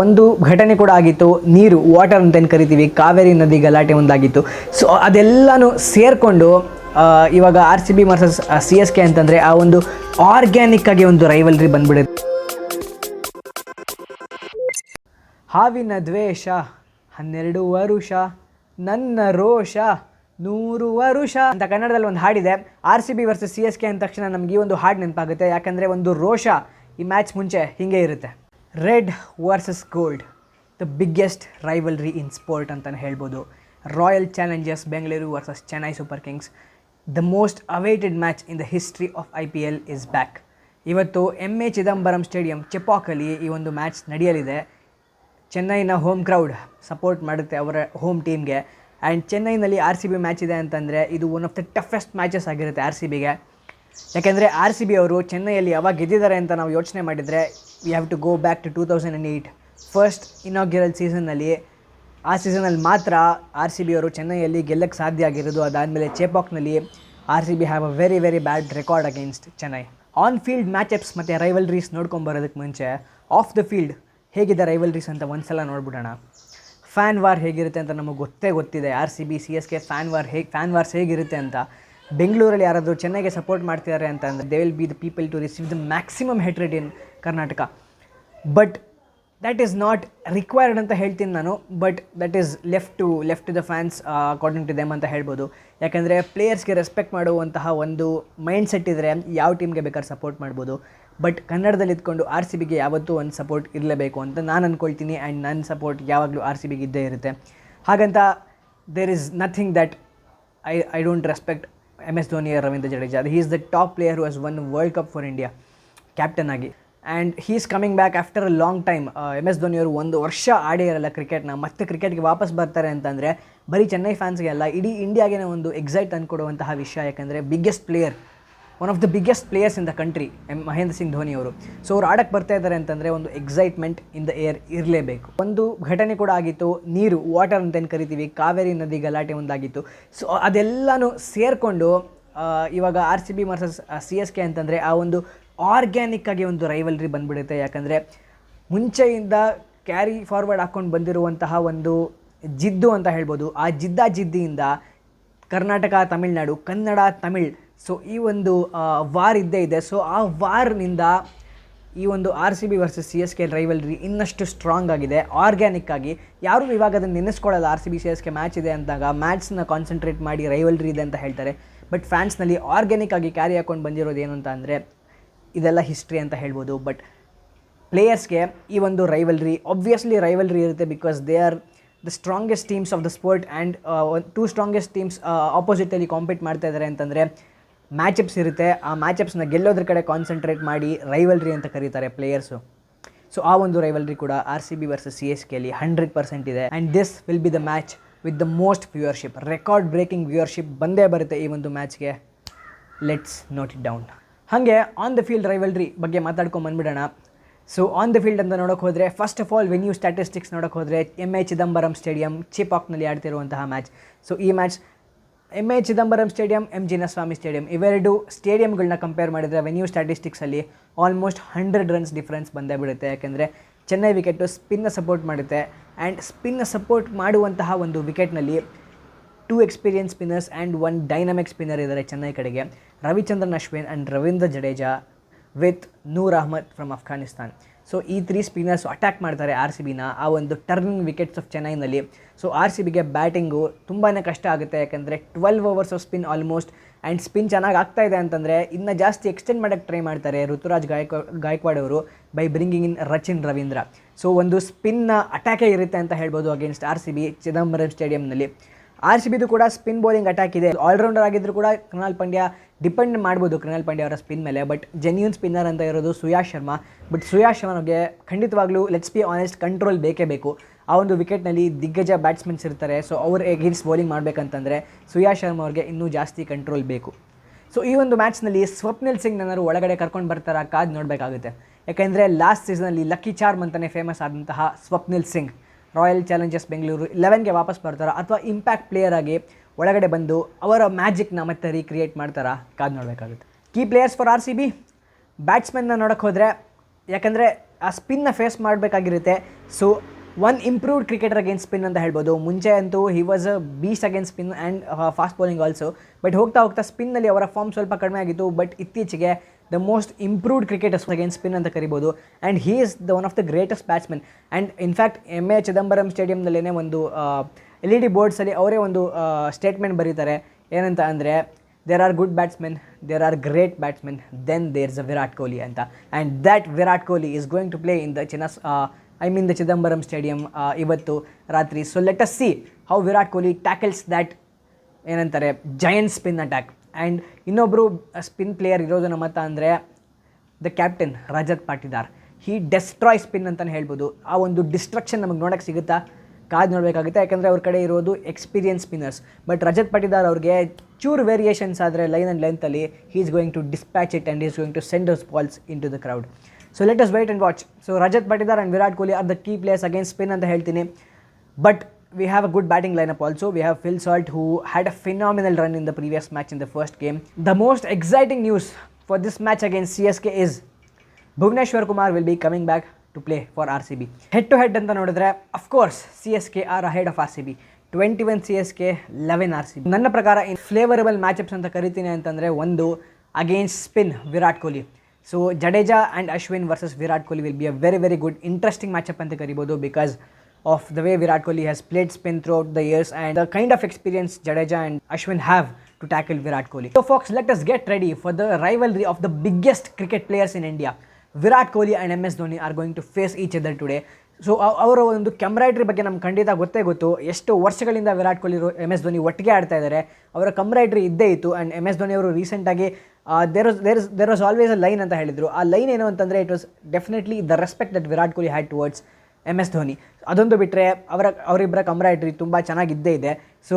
ಒಂದು ಘಟನೆ ಕೂಡ ಆಗಿತ್ತು. ನೀರು, ವಾಟರ್ ಅಂತ ಏನು ಕರಿತೀವಿ, ಕಾವೇರಿ ನದಿ ಗಲಾಟೆ ಒಂದಾಗಿತ್ತು. ಸೊ ಅದೆಲ್ಲನೂ ಸೇರಿಕೊಂಡು ಇವಾಗ RCB ವರ್ಸಸ್ CSK ಅಂತಂದರೆ ಆ ಒಂದು ಆರ್ಗ್ಯಾನಿಕ್ ಆಗಿ ಒಂದು ರೈವಲ್ರಿ ಬಂದ್ಬಿಡುತ್ತೆ. ಹಾವಿನ ದ್ವೇಷ 12 ವರುಷ, ನನ್ನ ರೋಷ 100 ವರುಷ ಅಂತ ಕನ್ನಡದಲ್ಲಿ ಒಂದು ಹಾಡಿದೆ. RCB ವರ್ಸಸ್ CSK ಅಂದ ತಕ್ಷಣ ನಮ್ಗೆ ಈ ಒಂದು ಹಾಡು ನೆನಪಾಗುತ್ತೆ. ಯಾಕಂದರೆ ಒಂದು ರೋಷ ಈ ಮ್ಯಾಚ್ ಮುಂಚೆ ಹೀಗೆ ಇರುತ್ತೆ. Red versus gold, the biggest rivalry in sport ಅಂತಲೇ ಹೇಳ್ಬೋದು. Royal Challengers Bengaluru versus Chennai super Kings, the most awaited match in the history of IPL is back. ಇವತ್ತು MA ಚಿದಂಬರಂ ಸ್ಟೇಡಿಯಂ ಚೆಪಾಕಲ್ಲಿ ಈ ಒಂದು ಮ್ಯಾಚ್ ನಡೆಯಲಿದೆ. ಚೆನ್ನೈನ ಹೋಮ್ ಕ್ರೌಡ್ ಸಪೋರ್ಟ್ ಮಾಡುತ್ತೆ ಅವರ ಹೋಮ್ ಟೀಮ್ಗೆ. ಆ್ಯಂಡ್ ಚೆನ್ನೈನಲ್ಲಿ RCB ಮ್ಯಾಚ್ ಇದೆ ಅಂತಂದರೆ ಇದು one of the toughest matches ಆಗಿರುತ್ತೆ RCBಗೆ. ಯಾಕೆಂದರೆ RCB ಅವರು ಚೆನ್ನೈಯಲ್ಲಿ ಯಾವಾಗ ಗೆದ್ದಿದ್ದಾರೆ ಅಂತ ನಾವು ಯೋಚನೆ ಮಾಡಿದರೆ we have to go back to 2008 first inaugural ಸೀಸನ್ನಲ್ಲಿ. ಆ ಸೀಸನಲ್ಲಿ ಮಾತ್ರ RCB ಅವರು ಚೆನ್ನೈಯಲ್ಲಿ ಗೆಲ್ಲಕ್ಕೆ ಸಾಧ್ಯ ಆಗಿರೋದು. ಅದಾದಮೇಲೆ ಚೆಪಾಕ್ನಲ್ಲಿ RCB have a very very bad record against Chennai. On field matchups ಮತ್ತು ರೈವಲ್ರೀಸ್ ನೋಡ್ಕೊಂಬರೋದಕ್ಕೆ ಮುಂಚೆ ಆಫ್ ದ ಫೀಲ್ಡ್ ಹೇಗಿದೆ ರೈವಲ್ರೀಸ್ ಅಂತ ಒಂದು ಸಲ ನೋಡ್ಬಿಡೋಣ. ಫ್ಯಾನ್ ವಾರ್ ಹೇಗಿರುತ್ತೆ ಅಂತ ನಮಗೆ ಗೊತ್ತಿದೆ. RCB CSK ಫ್ಯಾನ್ ವಾರ್ಸ್ ಹೇಗಿರುತ್ತೆ ಅಂತ. ಬೆಂಗಳೂರಲ್ಲಿ ಯಾರಾದರೂ ಚೆನ್ನೈಗೆ ಸಪೋರ್ಟ್ ಮಾಡ್ತಿದ್ದಾರೆ ಅಂತಂದರೆ they will be the people to receive the maximum hatred in Karnataka. But that is not required ಅಂತ ಹೇಳ್ತೀನಿ ನಾನು. But that is left to the fans according to them ಅಂತ ಹೇಳ್ಬೋದು. ಯಾಕಂದರೆ ಪ್ಲೇಯರ್ಸ್ಗೆ ರೆಸ್ಪೆಕ್ಟ್ ಮಾಡುವಂತಹ ಒಂದು ಮೈಂಡ್ ಸೆಟ್ ಇದ್ದರೆ ಯಾವ ಟೀಮ್ಗೆ ಬೇಕಾದ್ರೆ ಸಪೋರ್ಟ್ ಮಾಡ್ಬೋದು. ಬಟ್ ಕನ್ನಡದಲ್ಲಿ ಇದ್ಕೊಂಡು RCBಗೆ ಯಾವತ್ತೂ ಒಂದು ಸಪೋರ್ಟ್ ಇರಲೇಬೇಕು ಅಂತ ನಾನು ಅಂದ್ಕೊಳ್ತೀನಿ. ಆ್ಯಂಡ್ ನನ್ನ ಸಪೋರ್ಟ್ ಯಾವಾಗಲೂ RCBಗೆ ಇದ್ದೇ ಇರುತ್ತೆ. ಹಾಗಂತ there is nothing that I don't respect MS Dhoni or Ravindra Jadeja. He is the top player who has won world cup for India captain ಆಗಿ. And he is coming back after a long time. MS ಧೋನಿಯವರು 1 ವರ್ಷ ಆಡೇ ಇರಲ್ಲ ಕ್ರಿಕೆಟ್ನ. ಮತ್ತೆ ಕ್ರಿಕೆಟ್ಗೆ ವಾಪಸ್ ಬರ್ತಾರೆ ಅಂತಂದರೆ ಬರೀ ಚೆನ್ನೈ ಫ್ಯಾನ್ಸ್ಗೆ ಅಲ್ಲ, ಇಡೀ ಇಂಡಿಯಾಗೆ ಒಂದು ಎಕ್ಸೈಟ್ ಅಂದ್ಕೊಡುವಂತಹ ವಿಷಯ. ಯಾಕಂದರೆ biggest player, one of the biggest players in the country Mahendra Singh Dhoni ಅವರು. ಸೊ ಅವ್ರು ಆಡಕ್ಕೆ ಬರ್ತಾ ಇದ್ದಾರೆ ಅಂತಂದರೆ ಒಂದು ಎಕ್ಸೈಟ್ಮೆಂಟ್ ಇನ್ ದ ಏರ್ ಇರಲೇಬೇಕು. ಒಂದು ಘಟನೆ ಕೂಡ ಆಗಿತ್ತು. ನೀರು, ವಾಟರ್ ಅಂತ ಏನು ಕರಿತೀವಿ, ಕಾವೇರಿ ನದಿ ಗಲಾಟೆ ಒಂದಾಗಿತ್ತು. ಸೊ ಅದೆಲ್ಲನೂ ಸೇರಿಕೊಂಡು ಇವಾಗ RCB ವರ್ಸಸ್ CSK ಅಂತಂದರೆ ಆ ಒಂದು ಆರ್ಗ್ಯಾನಿಕ್ ಆಗಿ ಒಂದು ರೈವಲ್ರಿ ಬಂದ್ಬಿಡುತ್ತೆ. ಯಾಕಂದರೆ ಮುಂಚೆಯಿಂದ ಕ್ಯಾರಿ ಫಾರ್ವರ್ಡ್ ಹಾಕ್ಕೊಂಡು ಬಂದಿರುವಂತಹ ಒಂದು ಜಿದ್ದು ಅಂತ ಹೇಳ್ಬೋದು. ಆ ಜಿದ್ದಿಯಿಂದ ಕರ್ನಾಟಕ, ತಮಿಳ್ನಾಡು, ಕನ್ನಡ, ತಮಿಳ್, ಸೊ ಈ ಒಂದು ವಾರ್ ಇದ್ದೇ ಇದೆ. ಸೊ ಆ ವಾರ್ನಿಂದ ಈ ಒಂದು RCB ವರ್ಸಸ್ CSK ರೈವಲ್ರಿ ಇನ್ನಷ್ಟು ಸ್ಟ್ರಾಂಗ್ ಆಗಿದೆ, ಆರ್ಗ್ಯಾನಿಕ್ ಆಗಿ. ಯಾರೂ ಇವಾಗ ಅದನ್ನು ನೆನೆಸ್ಕೊಳ್ಳಲ್ಲ. RCB CSK ಮ್ಯಾಚ್ ಇದೆ ಅಂದಾಗ ಮ್ಯಾಚ್ನ ಕಾನ್ಸಂಟ್ರೇಟ್ ಮಾಡಿ ರೈವಲ್ರಿ ಇದೆ ಅಂತ ಹೇಳ್ತಾರೆ. ಬಟ್ ಫ್ಯಾನ್ಸ್ನಲ್ಲಿ ಆರ್ಗ್ಯಾನಿಕ್ ಆಗಿ ಕ್ಯಾರಿ ಹಾಕ್ಕೊಂಡು ಬಂದಿರೋದು ಏನು ಅಂತ ಅಂದರೆ ಇದೆಲ್ಲ ಹಿಸ್ಟ್ರಿ ಅಂತ ಹೇಳ್ಬೋದು. ಬಟ್ ಪ್ಲೇಯರ್ಸ್ಗೆ ಈ ಒಂದು ರೈವಲ್ರಿ, ಆಬ್ವಿಯಸ್ಲಿ ರೈವಲ್ರಿ ಇರುತ್ತೆ. Because they are the strongest teams of the sport. And 2 strongest teams ಆಪೋಸಿಟಲ್ಲಿ ಕಾಂಪೀಟ್ ಮಾಡ್ತಾ ಇದ್ದಾರೆ ಅಂತಂದರೆ ಮ್ಯಾಚಪ್ಸ್ ಇರುತ್ತೆ. ಆ ಮ್ಯಾಚಪ್ಸ್ನ ಗೆಲ್ಲೋದ್ರ ಕಡೆ ಕಾನ್ಸಂಟ್ರೇಟ್ ಮಾಡಿ ರೈವಲ್ರಿ ಅಂತ ಕರೀತಾರೆ ಪ್ಲೇಯರ್ಸು. ಸೊ ಆ ಒಂದು ರೈವಲ್ರಿ ಕೂಡ RCB ವರ್ಸಸ್ CSKಲಿ 100% ಇದೆ. And this will be the match with the most viewership. Record breaking viewership ಬಂದೇ ಬರುತ್ತೆ ಈ ಒಂದು ಮ್ಯಾಚ್ಗೆ. Let's note it down. ಹಾಗೆ ಆನ್ ದ ಫೀಲ್ಡ್ ರೈವಲ್ರಿ ಬಗ್ಗೆ ಮಾತಾಡ್ಕೊಂಬಂದ್ಬಿಡೋಣ. ಸೊ ಆನ್ ದ ಫೀಲ್ಡ್ ಅಂತ ನೋಡೋಕೆ ಹೋದರೆ first of all venue statistics ನೋಡೋಕೆ ಹೋದರೆ MA ಚಿದಂಬರಂ ಸ್ಟೇಡಿಯಂ ಚೆಪಾಕ್ನಲ್ಲಿ ಆಡ್ತಿರುವಂತಹ ಮ್ಯಾಚ್. ಸೊ ಈ ಮ್ಯಾಚ್ MA Chidambaram stadium, M Chinnaswamy stadium, ಇವೆರಡು ಸ್ಟೇಡಿಯಂಗಳನ್ನ ಕಂಪೇರ್ ಮಾಡಿದರೆ ವೆನ್ಯೂ ಸ್ಟ್ಯಾಟಿಸ್ಟಿಕ್ಸಲ್ಲಿ ಆಲ್ಮೋಸ್ಟ್ 100 ರನ್ಸ್ ಡಿಫ್ರೆನ್ಸ್ ಬಂದೇ ಬಿಡುತ್ತೆ. ಯಾಕೆಂದರೆ ಚೆನ್ನೈ ವಿಕೆಟು ಸ್ಪಿನ್ನ ಸಪೋರ್ಟ್ ಮಾಡುತ್ತೆ. ಆ್ಯಂಡ್ ಸ್ಪಿನ್ನ ಸಪೋರ್ಟ್ ಮಾಡುವಂತಹ ಒಂದು ವಿಕೆಟ್ನಲ್ಲಿ 2 experience spinners and 1 dynamic spinner ಇದ್ದಾರೆ ಚೆನ್ನೈ ಕಡೆಗೆ. Ravichandran Ashwin and Ravindra Jadeja with Noor Ahmad from Afghanistan. So ಈ 3 ಸ್ಪಿನ್ನರ್ಸು ಅಟ್ಯಾಕ್ ಮಾಡ್ತಾರೆ RCBನ ಆ ಒಂದು ಟರ್ನಿಂಗ್ ವಿಕೆಟ್ಸ್ ಆಫ್ ಚೆನ್ನೈನಲ್ಲಿ. ಸೊ RCBಗೆ ಬ್ಯಾಟಿಂಗು ತುಂಬಾ ಕಷ್ಟ ಆಗುತ್ತೆ. ಯಾಕಂದರೆ 12 overs of spin almost. And spin ಚೆನ್ನಾಗಿ ಆಗ್ತಾ ಇದೆ ಅಂತಂದರೆ ಇನ್ನೂ ಜಾಸ್ತಿ ಎಕ್ಸ್ಟೆಂಡ್ ಮಾಡೋಕ್ಕೆ ಟ್ರೈ ಮಾಡ್ತಾರೆ ಋತುರಾಜ್ ಗಾಯಕ್ವಾಡ್ ಅವರು by bringing in Rachin Ravindra. So ಒಂದು ಸ್ಪಿನ್ನ ಅಟ್ಯಾಕೇ ಇರುತ್ತೆ ಅಂತ ಹೇಳ್ಬೋದು ಅಗೇನ್ಸ್ಟ್ RCB ಚಿದಂಬರಂ ಸ್ಟೇಡಿಯಂನಲ್ಲಿ. RCBದು ಕೂಡ ಸ್ಪಿನ್ ಬೌಲಿಂಗ್ ಅಟ್ಯಾಕ್ ಇದೆ. ಆಲ್ರೌಂಡರ್ ಆಗಿದ್ದರೂ ಕೂಡ ಕೃಣಾಲ್ ಪಾಂಡ್ಯ ಡಿಪೆಂಡ್ ಮಾಡ್ಬೋದು ಕೃಣಾಲ್ ಪಾಂಡ್ಯ ಅವರ ಸ್ಪಿನ್ ಮೇಲೆ. ಬಟ್ ಜೆನ್ಯೂನ್ ಸ್ಪಿನ್ನರ್ ಅಂತ ಇರೋದು ಸುಯಾಶ್ ಶರ್ಮಾ. ಬಟ್ ಸುಯಾಶ್ ಶರ್ಮಾಗೆ ಖಂಡಿತವಾಗ್ಲೂ ಲೆಟ್ಸ್ ಬಿ ಆನೆಸ್ಟ್ ಕಂಟ್ರೋಲ್ ಬೇಕೇ ಬೇಕು. ಆ ಒಂದು ವಿಕೆಟ್ನಲ್ಲಿ ದಿಗ್ಗಜ ಬ್ಯಾಟ್ಸ್ಮನ್ಸ್ ಇರ್ತಾರೆ. ಸೊ ಅವ್ರು ಎಗೇನ್ಸ್ಟ್ ಬೌಲಿಂಗ್ ಮಾಡಬೇಕಂತಂದರೆ ಸುಯಾಶ್ ಶರ್ಮಾ ಅವ್ರಿಗೆ ಇನ್ನೂ ಜಾಸ್ತಿ ಕಂಟ್ರೋಲ್ ಬೇಕು. ಸೊ ಈ ಒಂದು ಮ್ಯಾಚ್ನಲ್ಲಿ ಸ್ವಪ್ನಿಲ್ ಸಿಂಗ್ನವರು ಒಳಗಡೆ ಕರ್ಕೊಂಡು ಬರ್ತಾರಾ ಕಾದು ನೋಡಬೇಕಾಗುತ್ತೆ. ಯಾಕೆಂದರೆ ಲಾಸ್ಟ್ ಸೀಸನಲ್ಲಿ ಲಕ್ಕಿ ಚಾರ್ಮ್ ಅಂತಲೇ ಫೇಮಸ್ ಆದಂತಹ ಸ್ವಪ್ನಿಲ್ ಸಿಂಗ್ ರಾಯಲ್ ಚಾಲೆಂಜರ್ಸ್ ಬೆಂಗಳೂರು 11ಗೆ ವಾಪಸ್ ಬರ್ತಾರಾ ಅಥವಾ ಇಂಪ್ಯಾಕ್ಟ್ ಪ್ಲೇಯರ್ ಆಗಿ ಒಳಗಡೆ ಬಂದು ಅವರ ಮ್ಯಾಜಿಕ್ನ ಮತ್ತೆ ರೀಕ್ರಿಯೇಟ್ ಮಾಡ್ತಾರಾ ಕಾದು ನೋಡಬೇಕಾಗುತ್ತೆ. ಕೀ ಪ್ಲೇಯರ್ಸ್ ಫಾರ್ RCB ಬ್ಯಾಟ್ಸ್ಮನ್ನ ನೋಡೋಕ್ಕೆ ಹೋದರೆ, ಯಾಕಂದರೆ ಆ ಸ್ಪಿನ್ನ ಫೇಸ್ ಮಾಡಬೇಕಾಗಿರುತ್ತೆ. So one improved cricketer against spin ಅಂತ ಹೇಳ್ಬೋದು. ಮುಂಚೆ ಅಂತೂ he was a beast against spin and fast bowling also. But ಹೋಗ್ತಾ ಹೋಗ್ತಾ ಸ್ಪಿನ್ನಲ್ಲಿ ಅವರ ಫಾರ್ಮ್ ಸ್ವಲ್ಪ ಕಡಿಮೆ ಆಗಿತ್ತು. ಬಟ್ ಇತ್ತೀಚೆಗೆ the most improved cricketers against spin ಅಂತ ಕರಿಬೋದು. And he is the one of the greatest batsman. And in fact A Chidambaram ಸ್ಟೇಡಿಯಂನಲ್ಲೇ ಒಂದು LED ಬೋರ್ಡ್ಸಲ್ಲಿ ಅವರೇ ಒಂದು ಸ್ಟೇಟ್ಮೆಂಟ್ ಬರೀತಾರೆ. ಏನಂತ ಅಂದರೆ, there are good batsmen, there are great batsmen, then there's a Virat Kohli ಅಂತ. And that Virat Kohli is going to play in the the Chidambaram Stadium ಇವತ್ತು ರಾತ್ರಿ. So let us see how Virat Kohli tackles that ಏನಂತಾರೆ giant spin attack. And ಇನ್ನೊಬ್ಬರು spin player ಇರೋದು ನಮ್ಮ ಹತ್ರ ಅಂದರೆ the captain Rajat Patidar. He destroy spin ಅಂತಲೇ ಹೇಳ್ಬೋದು. ಆ ಒಂದು ಡಿಸ್ಟ್ರಕ್ಷನ್ ನಮಗೆ ನೋಡೋಕ್ಕೆ ಸಿಗುತ್ತಾ, ಕಾದು ನೋಡಬೇಕಾಗುತ್ತೆ. ಯಾಕೆಂದರೆ ಅವ್ರ ಕಡೆ ಇರೋದು experience spinners. But Rajat Patidar ಅವ್ರಿಗೆ ಚೂರು ವೇರಿಯೇಷನ್ಸ್ ಆದರೆ ಲೈನ್ ಆ್ಯಂಡ್ ಲೆಂತಲ್ಲಿ he is going to dispatch it and is going to send those balls into the crowd. So let us wait and watch. So Rajat Patidar and Virat Kohli are the key players against spin ಅಂತ ಹೇಳ್ತೀನಿ. But we have a good batting lineup also. We have Phil Salt, who had a phenomenal run in the previous match in the first game. The most exciting news for this match against CSK is Bhuvneshwar Kumar will be coming back to play for RCB. Head to head anta nodidre, of course CSK are ahead of RCB. 21 CSK, 11 RCB. ನನ್ನ ಪ್ರಕಾರ in flavorable matchups ಅಂತ ಕರಿತೀನಿ ಅಂತಂದರೆ, ಒಂದು against spin Virat Kohli. So Jadeja and Ashwin versus Virat Kohli will be a very very good interesting matchup ಅಂತ ಕರಿಬೋದು, because of the way Virat Kohli has played spin throughout the years and the kind of experience Jadeja and Ashwin have to tackle Virat Kohli. So folks, let us get ready for the rivalry of the biggest cricket players in India. Virat Kohli and MS Dhoni are going to face each other today. So ಅವರ ಒಂದು ಕೆಮ್ರೈಡ್ರಿ ಬಗ್ಗೆ ನಮ್ಗೆ ಖಂಡಿತ ಗೊತ್ತೇ ಗೊತ್ತು. ಎಷ್ಟು ವರ್ಷಗಳಿಂದ Virat Kohli MS Dhoni ಒಟ್ಟಿಗೆ ಆಡ್ತಾ ಇದ್ದಾರೆ. ಅವರ ಕೆಮ್ರೈಡ್ರಿ ಇದ್ದೇ ಇತ್ತು. ಆ್ಯಂಡ್ MS ಧೋನಿ ಅವರು ರೀಸೆಂಟಾಗಿ there was always a line ಅಂತ ಹೇಳಿದರು. ಆ ಲೈನ್ ಏನು ಅಂತಂದರೆ, it was definitely the respect that Virat Kohli had towards MS Dhoni. ಅದೊಂದು ಬಿಟ್ಟರೆ ಅವರಿಬ್ಬರ ಕಂಬ್ರೈಡ್ರಿ ತುಂಬ ಚೆನ್ನಾಗಿದ್ದೇ ಇದೆ. ಸೊ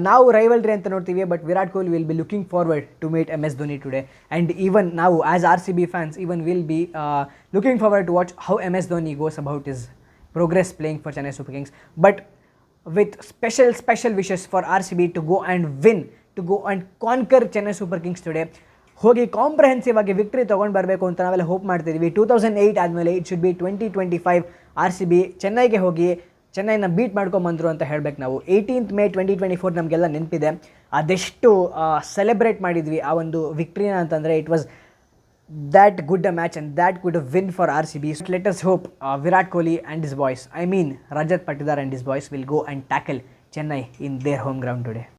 ನಾವು ರೈವಲ್ರಿ ಅಂತ ನೋಡ್ತೀವಿ, but Virat Kohli will be looking forward to meet MS Dhoni today. And even ನಾವು as RCB fans even will be looking forward to watch how MS Dhoni goes about his progress playing for Chennai Super Kings. But with special wishes for RCB to go and win, to go and conquer Chennai Super Kings today. ಹೋಗಿ comprehensive ಆಗಿ victory ತೊಗೊಂಡು ಬರಬೇಕು ಅಂತ ನಾವೆಲ್ಲ hope ಮಾಡ್ತಿದ್ದೀವಿ. 2008 ಆದಮೇಲೆ it should be 2025 RCB ಚೆನ್ನೈಗೆ ಹೋಗಿ ಚೆನ್ನೈನ ಬೀಟ್ ಮಾಡ್ಕೊಂಬಂದರು ಅಂತ ಹೇಳಬೇಕು ನಾವು. 18th May 2024 ನಮಗೆಲ್ಲ ನೆನಪಿದೆ. ಅದೆಷ್ಟು ಸೆಲೆಬ್ರೇಟ್ ಮಾಡಿದ್ವಿ ಆ ಒಂದು ವಿಕ್ಟ್ರಿನ ಅಂತಂದರೆ, it was that good a match and that good a win for RCB. So let us hope Virat Kohli and his boys, Rajat Patidar and his boys, will go and tackle Chennai in their home ground today.